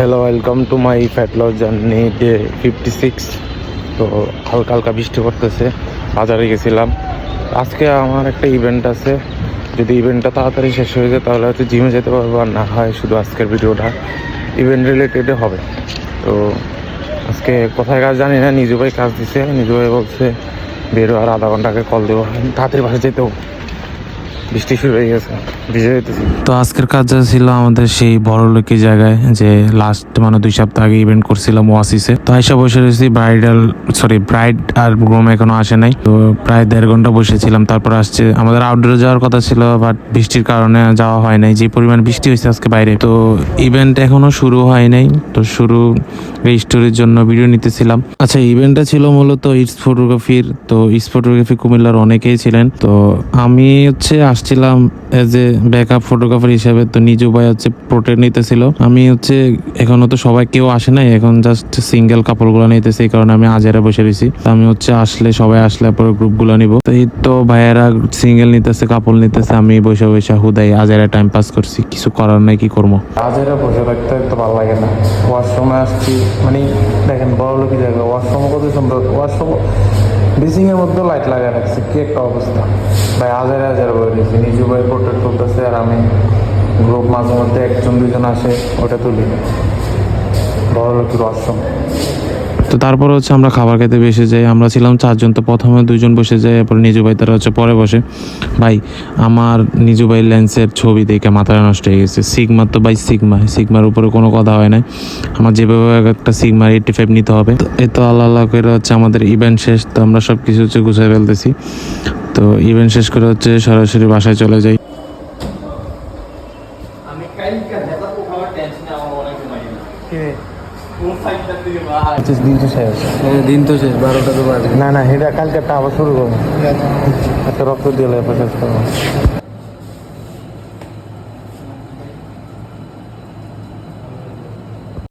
Hello, welcome to my fat loss journey day 56। তো হালকা হালকা বৃষ্টি পড়তেছে, বাজারে গেছিলাম। আজকে আমার একটা ইভেন্ট আছে, যদি ইভেন্টটা তাড়াতাড়ি শেষ হয়ে যায় তাহলে হয়তো জিমে যেতে পারবো, আর না হয় শুধু আজকের ভিডিওটা ইভেন্ট রিলেটেডে হবে। তো আজকে কোথায় কাজ জানি না, নিজু ভাই কাজ দিছে, নিজু ভাই বলছে বেরো, আর আধা ঘন্টা আগে কল দেবো, তাড়াতাড়ি বাসে যেতেও। বৃষ্টি শুরু হয়ে গেছে, ভিজে যেতেছি। তো আজকের কাজ ছিল আমাদের সেই বড় লোকের জায়গায়, যে লাস্ট 2 সপ্তাহ আগে ইভেন্ট করছিলাম ওয়াসিসে। তো আইসা বসে রয়েছি, ব্রাইড আর গ্রুম এখনো আসে নাই। তো প্রায় 1.5 ঘন্টা বসেছিলাম, তারপর আসছে। আমাদের আউটডোরে যাওয়ার কথা ছিল, বাট বৃষ্টির কারণে যাওয়া হয় নাই। যে পরিমাণ বৃষ্টি হয়েছে আজকে বাইরে, তো ইভেন্ট এখনো শুরু হয় নাই। তো শুরু স্টোরির জন্য ভিডিও নিতেছিলাম। আচ্ছা, ইভেন্টটা ছিল মূলত ইটস ফটোগ্রাফির। তো ইটস ফটোগ্রাফি কুমিল্লার অনেকেই ছিলেন। তো আমি আসছিলাম এজ এ ব্যাকআপ ফটোগ্রাফার হিসেবে। তো নিজু ভাই প্রোটেক্ট নিতেছিল। আমি এখনো তো সবাই কেউ আসে নাই, এখন জাস্ট সিঙ্গেল কাপড়গুলো নিতেছে, এই কারণে আমি আজেরা বসে রয়েছি। আমি সবাই আসলে পরে গ্রুপগুলো নিব। তো এই তো ভাইয়েরা সিঙ্গেল নিতেছে, কাপড় নিতেছে, আমি বসে বসে হুদাই আজেরা টাইম পাস করছি। কিছু করার নাই, কি করবো। আজেরা বসে থাকতে তো ভালো লাগে না। ওয়াশরুমে আসছি, মানে দেখেন বড় লোক জায়গা, ওয়াশরুম কত সুন্দর। ওয়াশরুম বিসিং এর মধ্যে লাইট লাগা রাখছে, কি একটা অবস্থা ভাই। হাজার বই দিয়েছি, নিজু ভাই পোর্ট্রেট তুলতেছে, আর আমি গ্রুপ মাঝে মধ্যে 1-2 জন আসে, ওটা তুলি। বড় লোকের ওয়াশরুম। তো তারপর আমরা খাবার খেতে বসে যাই। আমরা ছিলাম 4 জন। তো প্রথমে 2 জন বসে যায়, এরপর নিজু ভাই তারা পরে বসে। ভাই আমার নিজু ভাই লেন্সের ছবি দেখে মাথায় নষ্ট হয়ে গেছে। সিগমা, তো ভাই সিগমার উপরে কোনো কথা হয় নাই। আমার যেভাবে একটা সিগমার 85 নিতে হবে। তো এই তো আল্লাহ করে আমাদের ইভেন্ট শেষ। তো আমরা সব কিছু গুছিয়ে ফেলতেছি। তো ইভেন্ট শেষ করে সরাসরি বাসায় চলে যাই। দিন তো শেষ 12টা তো বাজে। না, এটা কালকে আবার শুরু করবো। রক্ত দিয়ে শেষ করবো।